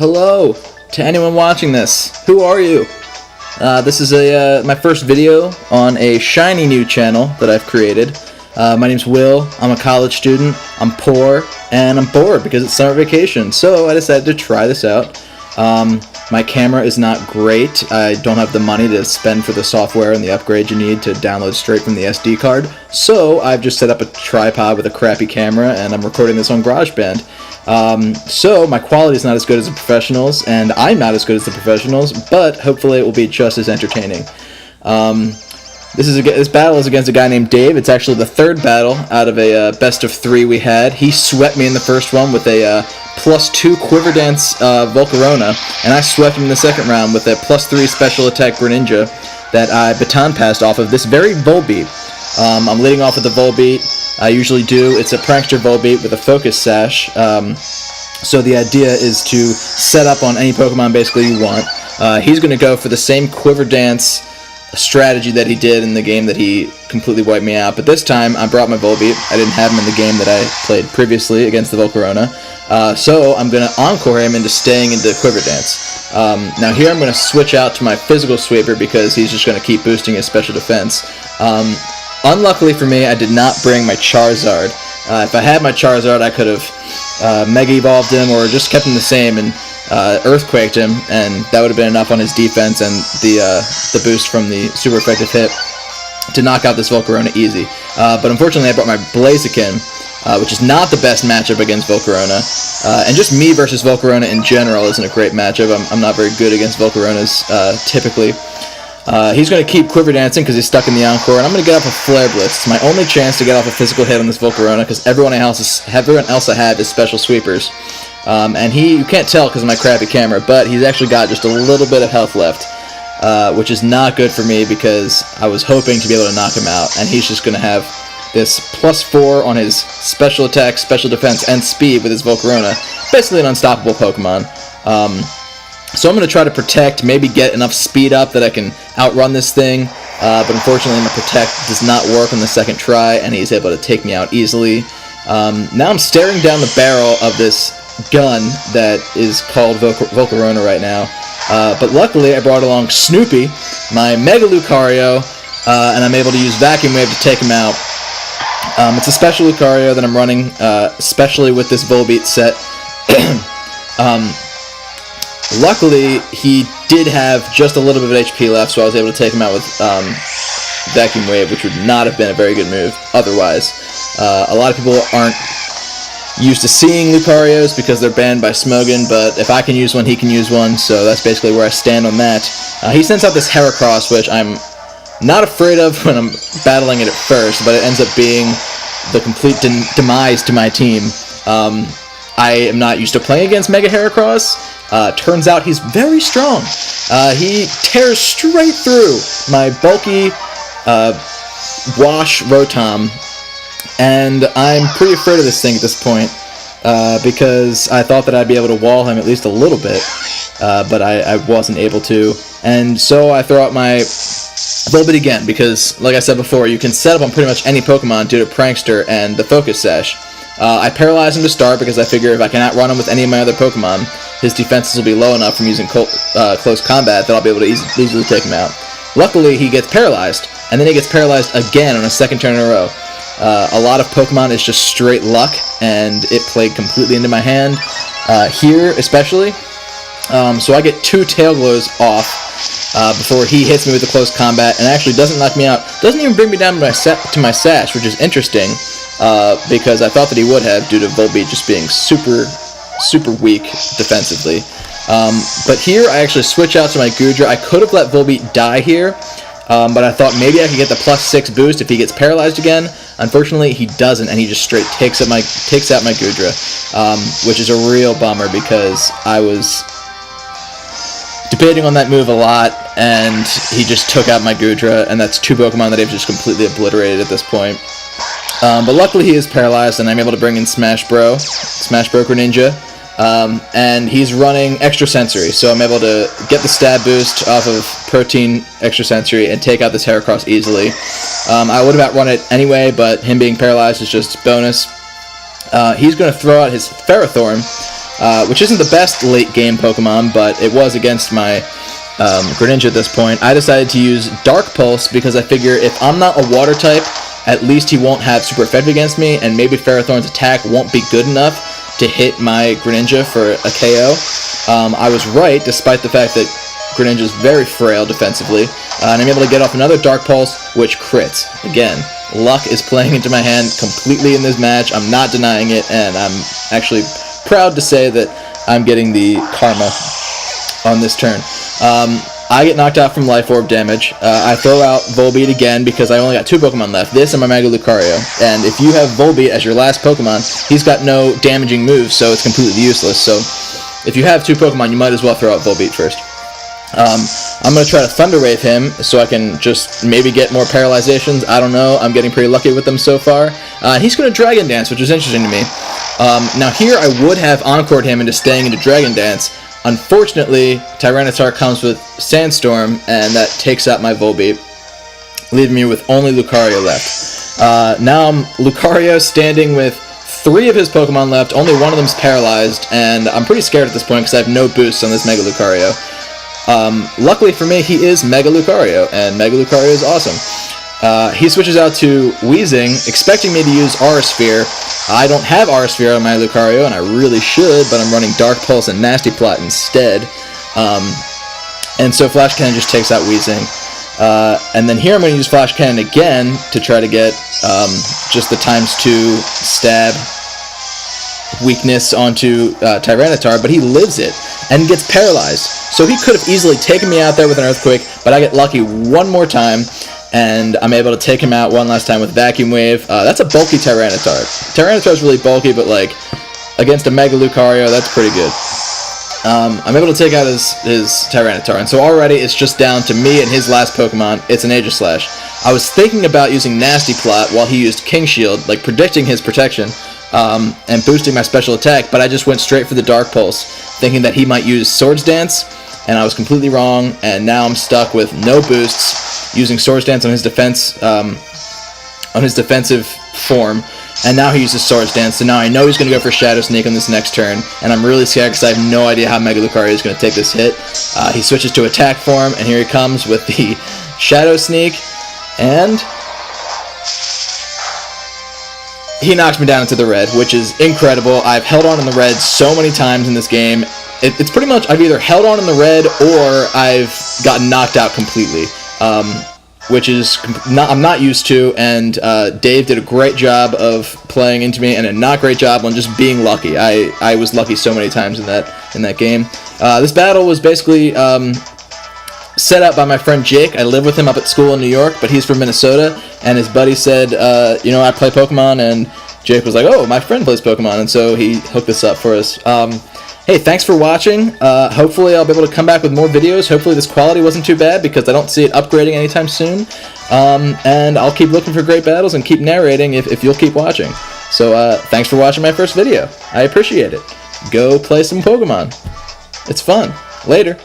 Hello to anyone watching this. Who are you? This is my first video on a shiny new channel that I've created. My name's Will. I'm a college student. I'm poor and I'm bored because it's summer vacation. So I decided to try this out. My camera is not great. I don't have the money to spend for the software and the upgrade you need to download straight from the SD card. So I've just set up a tripod with a crappy camera and I'm recording this on GarageBand. So my quality is not as good as the professionals, and I'm not as good as the professionals, but hopefully it will be just as entertaining. This battle is against a guy named Dave. It's actually the third battle out of a best of 3 we had. He swept me in the first one with a +2 Quiver Dance Volcarona, and I swept him in the second round with a +3 Special Attack Greninja that I baton passed off of this very Volbeat. I'm leading off with the Volbeat. I usually do. It's a prankster Volbeat with a focus sash. So the idea is to set up on any Pokemon basically you want. He's going to go for the same Quiver Dance strategy that he did in the game that he completely wiped me out. But this time I brought my Volbeat. I didn't have him in the game that I played previously against the Volcarona. So I'm going to encore him into staying into Quiver Dance. Now here I'm going to switch out to my physical sweeper because he's just going to keep boosting his special defense. Unluckily for me, I did not bring my Charizard. If I had my Charizard, I could have Mega Evolved him or just kept him the same and Earthquaked him, and that would have been enough on his defense and the boost from the super effective hit to knock out this Volcarona easy. But unfortunately, I brought my Blaziken, which is not the best matchup against Volcarona. And just me versus Volcarona in general isn't a great matchup. I'm not very good against Volcaronas typically. He's going to keep Quiver Dancing because he's stuck in the Encore, and I'm going to get off a Flare Blitz. It's my only chance to get off a physical hit on this Volcarona because everyone else I have is Special Sweepers. And you can't tell because of my crappy camera, but he's actually got just a little bit of health left, which is not good for me because I was hoping to be able to knock him out, and he's just going to have this +4 on his Special Attack, Special Defense, and Speed with his Volcarona. Basically an unstoppable Pokemon. So I'm going to try to Protect, maybe get enough speed up that I can outrun this thing, but unfortunately my Protect does not work on the second try, and he's able to take me out easily. Now I'm staring down the barrel of this gun that is called Volcarona right now, but luckily I brought along Snoopy, my Mega Lucario, and I'm able to use Vacuum Wave to take him out. It's a special Lucario that I'm running, especially with this Volbeat set. Luckily, he did have just a little bit of HP left, so I was able to take him out with Vacuum Wave, which would not have been a very good move otherwise. A lot of people aren't used to seeing Lucarios because they're banned by Smogon, but if I can use one, he can use one, so that's basically where I stand on that. He sends out this Heracross, which I'm not afraid of when I'm battling it at first, but it ends up being the complete demise to my team. I am not used to playing against Mega Heracross. Turns out he's very strong. He tears straight through my bulky Wash Rotom, and I'm pretty afraid of this thing at this point because I thought that I'd be able to wall him at least a little bit, but I wasn't able to, and so I throw out my Volbeat again because, like I said before, you can set up on pretty much any Pokemon due to Prankster and the Focus Sash. I paralyze him to start because I figure if I can outrun him with any of my other Pokemon, his defenses will be low enough from using close combat that I'll be able to easily take him out. Luckily, he gets paralyzed, and then he gets paralyzed again on a second turn in a row. A lot of Pokemon is just straight luck, and it played completely into my hand. Here, especially. So I get 2 Tail Glows off before he hits me with the close combat, and actually doesn't knock me out. Doesn't even bring me down to my Sash, which is interesting. Because I thought that he would have due to Volbeat just being super weak defensively. But here I actually switch out to my Goodra. I could have let Volbeat die here, but I thought maybe I could get the +6 boost if he gets paralyzed again. Unfortunately, he doesn't, and he just straight takes out my Goodra, which is a real bummer because I was debating on that move a lot, and he just took out my Goodra, and that's 2 Pokemon that I've just completely obliterated at this point. But luckily he is paralyzed, and I'm able to bring in Smash Bro Greninja, and he's running Extra Sensory, so I'm able to get the stab boost off of Protein Extra Sensory and take out this Heracross easily. I would have outrun it anyway, but him being paralyzed is just bonus. He's going to throw out his Ferrothorn, which isn't the best late game Pokemon, but it was against my Greninja at this point. I decided to use Dark Pulse because I figure if I'm not a water type, at least he won't have super effective against me, and maybe Ferrothorn's attack won't be good enough to hit my Greninja for a KO. I was right, despite the fact that Greninja is very frail defensively, and I'm able to get off another Dark Pulse, which crits. Again, luck is playing into my hand completely in this match. I'm not denying it, and I'm actually proud to say that I'm getting the karma on this turn. I get knocked out from Life Orb damage. I throw out Volbeat again because I only got 2 Pokemon left, this and my Mega Lucario. And if you have Volbeat as your last Pokemon, he's got no damaging moves, so it's completely useless. So if you have 2 Pokemon, you might as well throw out Volbeat first. I'm going to try to Thunder Wave him so I can just maybe get more paralyzations. I don't know. I'm getting pretty lucky with them so far. He's going to Dragon Dance, which is interesting to me. Now here I would have Encored him into staying into Dragon Dance. Unfortunately, Tyranitar comes with Sandstorm, and that takes out my Volbeat, leaving me with only Lucario left. Now I'm Lucario standing with 3 of his Pokemon left, only one of them's paralyzed, and I'm pretty scared at this point because I have no boosts on this Mega Lucario. Luckily for me, he is Mega Lucario, and Mega Lucario is awesome. He switches out to Weezing, expecting me to use Aura Sphere. I don't have Aura Sphere on my Lucario, and I really should, but I'm running Dark Pulse and Nasty Plot instead. And so Flash Cannon just takes out Weezing. And then here I'm going to use Flash Cannon again to try to get just the ×2 stab weakness onto Tyranitar, but he lives it and gets paralyzed. So he could have easily taken me out there with an Earthquake, but I get lucky one more time, and I'm able to take him out one last time with Vacuum Wave. That's a bulky Tyranitar. Tyranitar's really bulky, but like against a Mega Lucario, that's pretty good. I'm able to take out his Tyranitar, and so already it's just down to me and his last Pokemon. It's an Aegislash. I was thinking about using Nasty Plot while he used King Shield, like predicting his protection, and boosting my special attack, but I just went straight for the Dark Pulse, thinking that he might use Swords Dance, and I was completely wrong, and now I'm stuck with no boosts, using Swords Dance on his defense, on his defensive form, and now he uses Swords Dance, so now I know he's going to go for Shadow Sneak on this next turn, and I'm really scared because I have no idea how Mega Lucario is going to take this hit. He switches to attack form, and here he comes with the Shadow Sneak, and he knocks me down into the red, which is incredible. I've held on in the red so many times in this game. It's pretty much I've either held on in the red or I've gotten knocked out completely, which is I'm not used to, and Dave did a great job of playing into me and a not great job on just being lucky. I was lucky so many times in that game. This battle was basically set up by my friend Jake. I live with him up at school in New York, but he's from Minnesota, and his buddy said, you know, I play Pokemon, and Jake was like, oh, my friend plays Pokemon, and so he hooked this up for us. Hey, thanks for watching. Hopefully I'll be able to come back with more videos. Hopefully this quality wasn't too bad, because I don't see it upgrading anytime soon. And I'll keep looking for great battles and keep narrating if you'll keep watching. So thanks for watching my first video. I appreciate it. Go play some Pokemon. It's fun. Later.